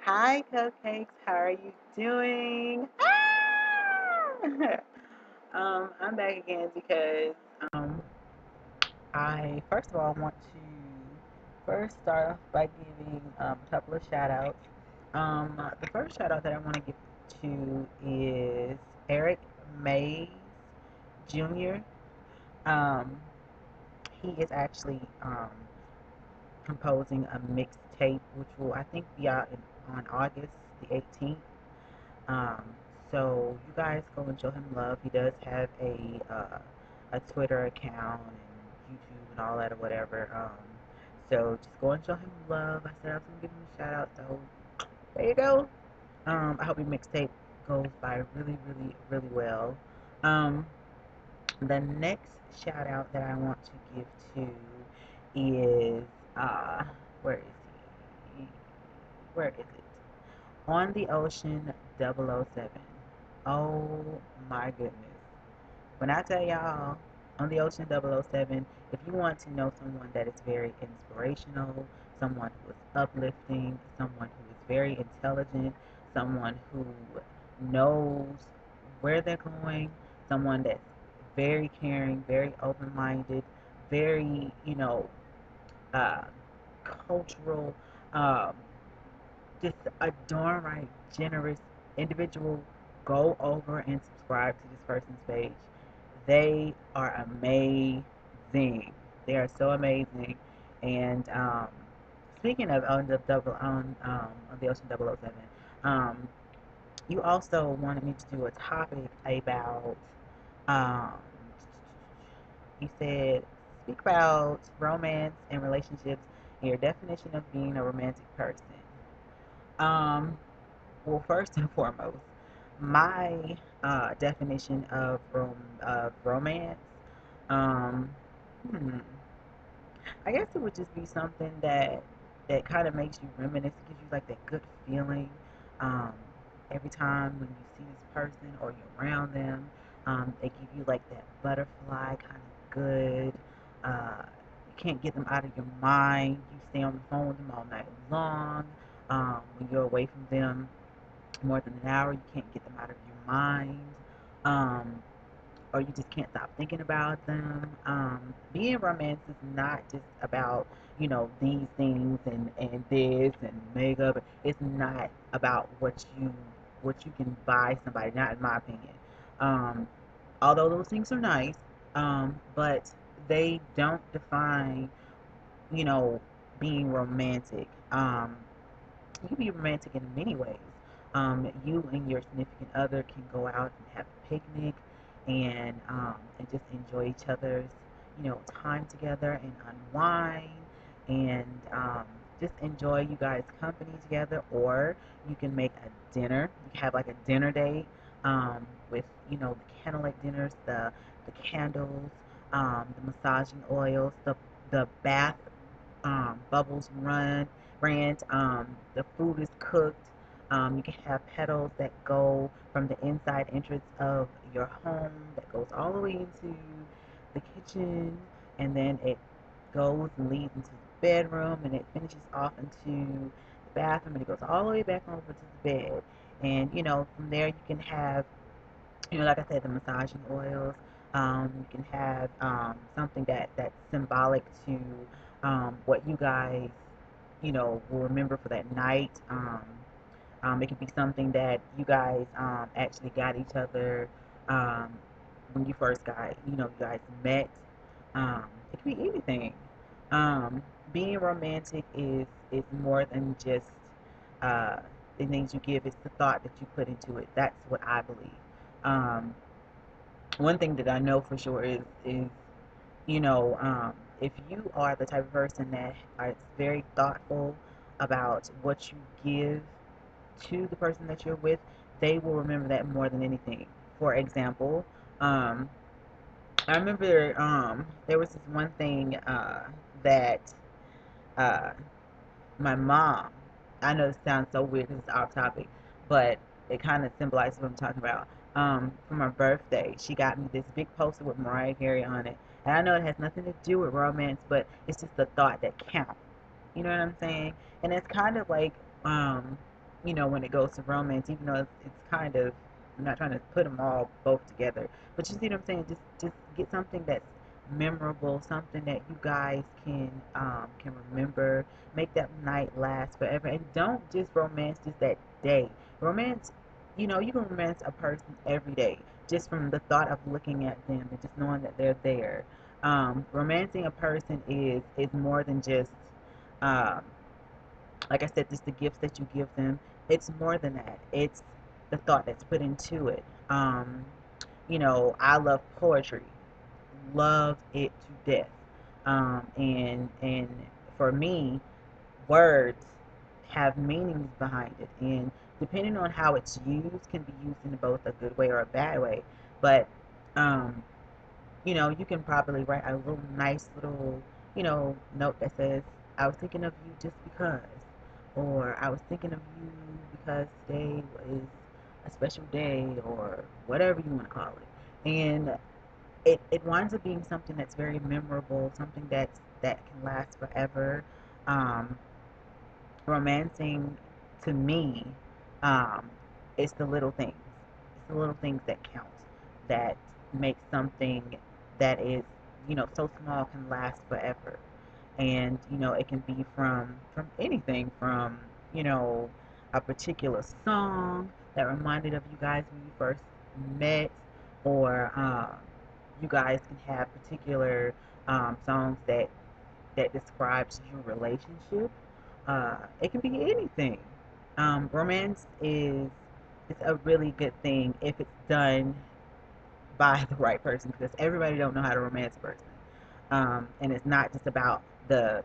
Hi, Cupcakes. How are you doing? Ah! I'm back again because um, I first of all want to first start off by giving a couple of shout outs. The first shout out that I want to give to is Eric Mays Jr. Um, he is actually composing a mixtape, which will I think be out on August the 18th. Um, so you guys go and show him love. He does have a Twitter account and YouTube and all that or whatever. So just go and show him love. I said I was gonna give him a shout out, so there you go. I hope your mixtape goes by really, really, really well. Um, the next shout out that I want to give to is where is he? Where is it? On the Ocean 007. Oh my goodness. When I tell y'all, On the Ocean 007, if you want to know someone that is very inspirational, someone who is uplifting, someone who is very intelligent, someone who knows where they're going, someone that's very caring, very open minded, very, uh, cultural, um, just a downright generous individual, go over and subscribe to this person's page. They are amazing. They are so amazing. And speaking of on the Ocean 007, um, you also wanted me to do a topic about um, you said speak about romance and relationships and your definition of being a romantic person. Um, well, first and foremost, my definition of romance, um, hmm, I guess it would just be something that kind of makes you reminisce. It gives you like that good feeling um, every time when you see this person or you're around them. They give you like that butterfly kind of good. You can't get them out of your mind. You stay on the phone with them all night long. When you're away from them more than an hour, you can't get them out of your mind. Um, or you just can't stop thinking about them. Being romance is not just about, these things and this and makeup. It's not about what you can buy somebody, not in my opinion. Um, although those things are nice, but they don't define, you know, being romantic. You can be romantic in many ways. You and your significant other can go out and have a picnic and just enjoy each other's, time together and unwind and just enjoy you guys' company together. Or you can make a dinner. You can have like a dinner date with, the candlelight dinners, the candles, the massaging oils, the bath bubbles rant. The food is cooked. You can have petals that go from the inside entrance of your home that goes all the way into the kitchen, and then it goes and leads into the bedroom, and it finishes off into the bathroom, and it goes all the way back over to the bed. And from there you can have, like I said, the massaging oils. You can have something that's symbolic to what you guys, will remember for that night. It could be something that you guys actually got each other um, when you first got, you guys met. It could be anything. Um, Being romantic is more than just uh, the things you give. It's the thought that you put into it. That's what I believe. Um, One thing that I know for sure is you know, if you are the type of person that is very thoughtful about what you give to the person that you're with, they will remember that more than anything. For example, um, I remember there was this one thing that uh, my mom, I know this sounds so weird because it's off topic, but it kind of symbolizes what I'm talking about. For my birthday, she got me this big poster with Mariah Carey on it. And I know it has nothing to do with romance, but it's just the thought that counts. You know what I'm saying? And it's kind of like, um, when it goes to romance, even though it's kind of, I'm not trying to put them all both together, but you see what I'm saying? Just get something that's memorable, something that you guys can remember, make that night last forever, and don't just romance just that day. Romance, you can romance a person every day just from the thought of looking at them and just knowing that they're there. Romancing a person is more than just um, like I said, just the gifts that you give them. It's more than that. It's the thought that's put into it. I love poetry, love it to death. And for me, words have meanings behind it, and depending on how it's used, can be used in both a good way or a bad way. But um, you can probably write a little nice little, note that says, I was thinking of you just because, or I was thinking of you because today is a special day, or whatever you want to call it. And it winds up being something that's very memorable, something that can last forever. Um, Romancing, to me, um, it's the little things. It's the little things that count, that make something that is, so small can last forever. And it can be from anything, from a particular song that reminded of you guys when you first met, or you guys can have particular songs that describes your relationship. It can be anything. Romance is it's a really good thing if it's done by the right person, because everybody don't know how to romance a person. And it's not just about the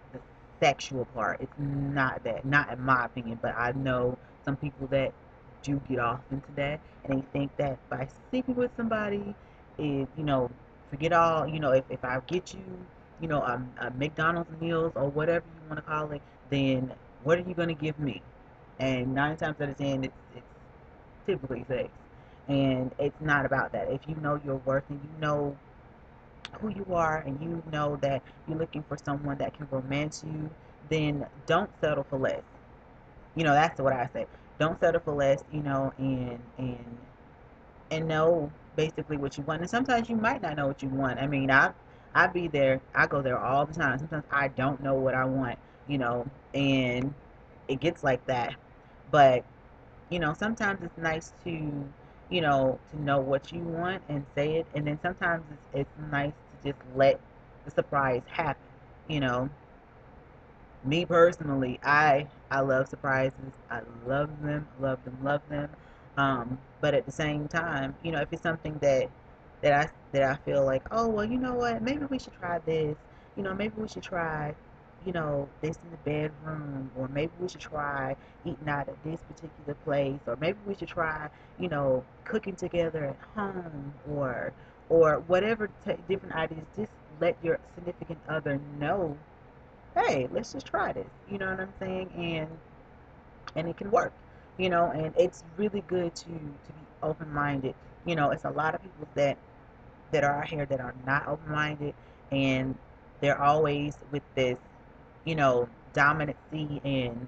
sexual part. It's not that, not in my opinion, but I know some people that do get off into that, and they think that by sleeping with somebody is, forget all, if I get you, a McDonald's meals or whatever you want to call it, then what are you going to give me? And 9 times out of 10, it's typically sex. And it's not about that. If you know your worth and you know who you are, and you know that you're looking for someone that can romance you, then don't settle for less. That's what I say. Don't settle for less, and know basically what you want. And sometimes you might not know what you want. I mean, I be there. I go there all the time. Sometimes I don't know what I want, and it gets like that. But sometimes it's nice to know what you want and say it, and then sometimes it's nice to just let the surprise happen. You know, Me personally, I love surprises. I love them, love them, love them. But at the same time, if it's something that I feel like, oh well, you know what, maybe we should try this. Maybe we should try, this in the bedroom, or maybe we should try eating out at this particular place, or maybe we should try, cooking together at home, or whatever different ideas. Just let your significant other know, hey, let's just try this. You know what I'm saying? And it can work. And it's really good to be open minded. It's a lot of people that are out here that are not open minded, and they're always with this, dominancy, and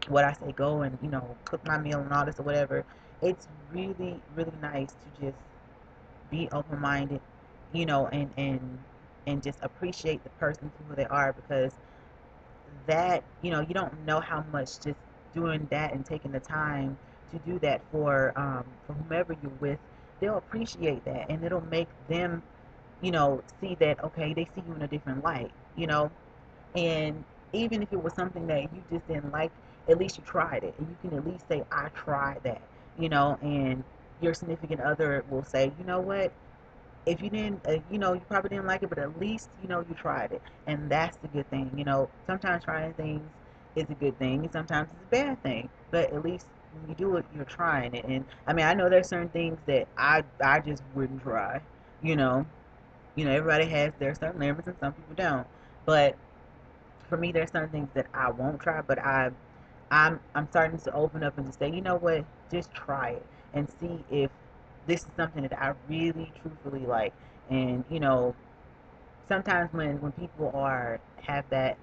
what I say, go and cook my meal and all this or whatever. It's really really nice to just be open minded, and just appreciate the person for who they are, because that, you don't know how much just doing that and taking the time to do that for whomever you're with, they'll appreciate that, and it'll make them, see that, okay, they see you in a different light, and even if it was something that you just didn't like, at least you tried it, and you can at least say, I tried that, and your significant other will say, you know what, if you didn't, you probably didn't like it, but at least, you tried it. And that's the good thing. Sometimes trying things is a good thing, sometimes it's a bad thing, but at least when you do it, you're trying it. And I mean, I know there's certain things that I just wouldn't try. You know, everybody has their certain limits, and some people don't. But for me, there's certain things that I won't try, but I'm starting to open up and to say, you know what, just try it and see if this is something that I really truthfully like. And sometimes when people are have that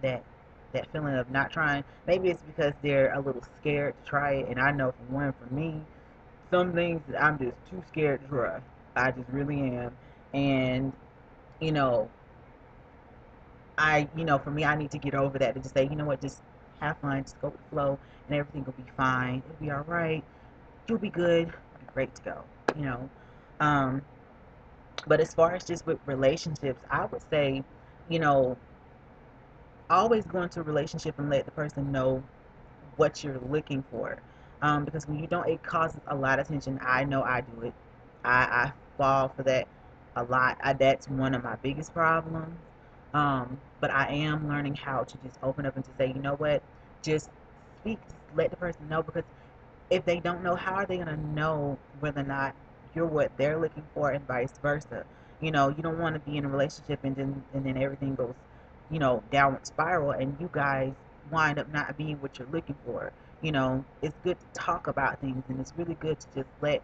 that feeling of not trying. Maybe it's because they're a little scared to try it. And I know for one, for me, some things that I'm just too scared to try. I just really am. And you know, for me, I need to get over that and just say, you know what, just have fun, just go with the flow, and everything will be fine. It'll be all right. You'll be good. You'll be great to go. You know. Um, but as far as just with relationships, I would say, you know, always go into a relationship and let the person know what you're looking for. Because when you don't, it causes a lot of tension. I know I do it. I fall for that a lot. That's one of my biggest problems. But I am learning how to just open up and to say, you know what, just speak, just let the person know, because if they don't know, how are they gonna know whether or not you're what they're looking for, and vice versa? You know, you don't want to be in a relationship and then everything goes, downward spiral, and you guys wind up not being what you're looking for. You know, it's good to talk about things, and it's really good to just let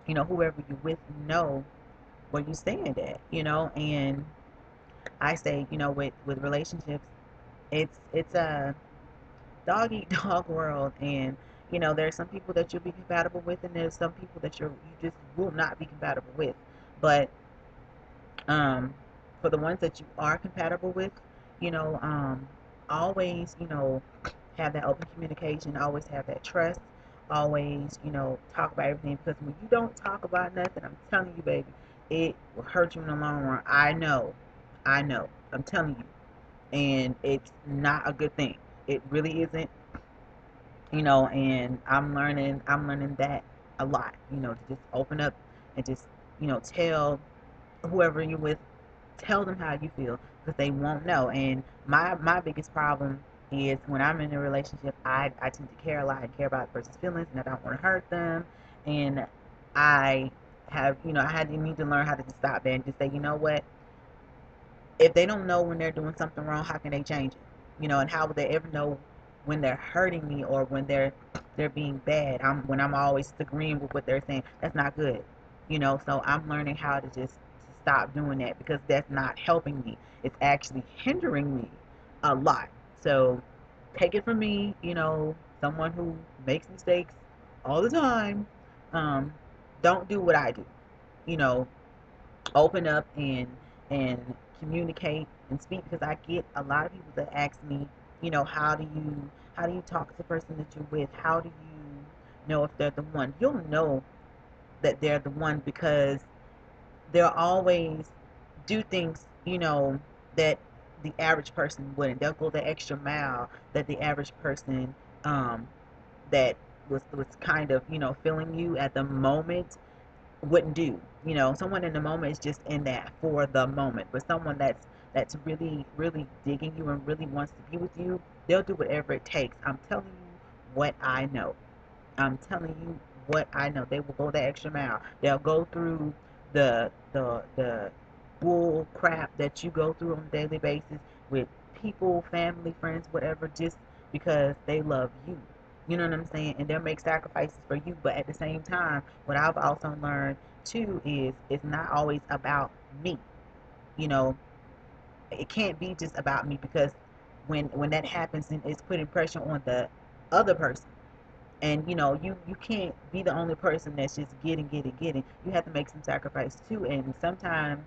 whoever you're with know where you stand at. And I say, with relationships, it's a dog eat dog world, and there's some people that you'll be compatible with, and there's some people that you just will not be compatible with. But um for the ones that you are compatible with, you know always have that open communication, always have that trust, always talk about everything, because when you don't talk about nothing, I'm telling you, baby, it will hurt you in the long run. I know, I'm telling you. And it's not a good thing. It really isn't. And I'm learning that a lot, to just open up and just tell whoever you're with, tell them how you feel, because they won't know. And my biggest problem is when I'm in a relationship, I tend to care a lot and care about the person's feelings, and I don't want to hurt them. And I I had to need to learn how to just stop that and just say, you know what, if they don't know when they're doing something wrong, how can they change it? And how would they ever know when they're hurting me, or when they're being bad? When I'm always agreeing with what they're saying, that's not good. So I'm learning how to just stop doing that, because that's not helping me. It's actually hindering me a lot. So take it from me, someone who makes mistakes all the time. Um, don't do what I do. You know, open up and communicate and speak, because I get a lot of people that ask me, how do you talk to the person that you're with? How do you know if they're the one? You'll know that they're the one because they'll always do things, that the average person wouldn't. They'll go the extra mile that the average person, that was kind of, feeling you at the moment, wouldn't do. Someone in the moment is just in that for the moment. But someone that's really, really digging you and really wants to be with you, they'll do whatever it takes. I'm telling you what I know. I'm telling you what I know. They will go the extra mile. They'll go through the bull crap that you go through on a daily basis with people, family, friends, whatever, just because they love you. You know what I'm saying? And they'll make sacrifices for you. But at the same time, what I've also learned too is it's not always about me. You know, it can't be just about me, because when that happens, then it's putting pressure on the other person. And you can't be the only person that's just getting. You have to make some sacrifice too. And sometimes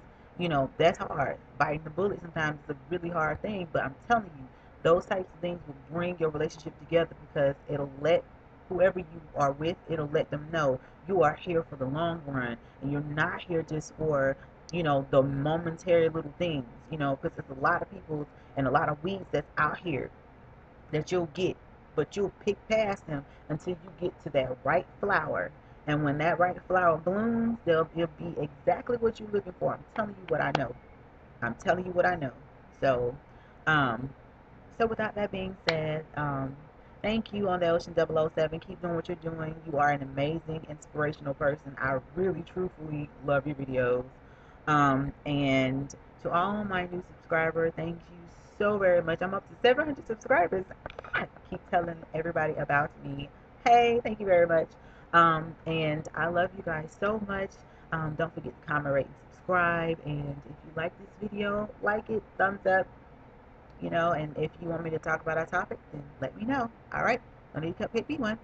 that's hard. Biting the bullet sometimes is a really hard thing, but I'm telling you, those types of things will bring your relationship together, because it'll let whoever you are with, it'll let them know you are here for the long run, and you're not here just for the momentary little things. Because there's a lot of people and a lot of weeds that's out here that you'll get, but you'll pick past them until you get to that right flower. And when that right flower blooms, it'll be exactly what you're looking for. I'm telling you what I know. I'm telling you what I know. So, um, so without that being said, thank you on the Ocean 007. Keep doing what you're doing. You are an amazing, inspirational person. I really, truthfully love your videos. And to all my new subscribers, thank you so very much. I'm up to 700 subscribers. I keep telling everybody about me. Hey, thank you very much. And I love you guys so much. Don't forget to comment, rate, and subscribe. And if you like this video, like it, thumbs up. And if you want me to talk about a topic, then let me know. All right, don't need to cupcake me one.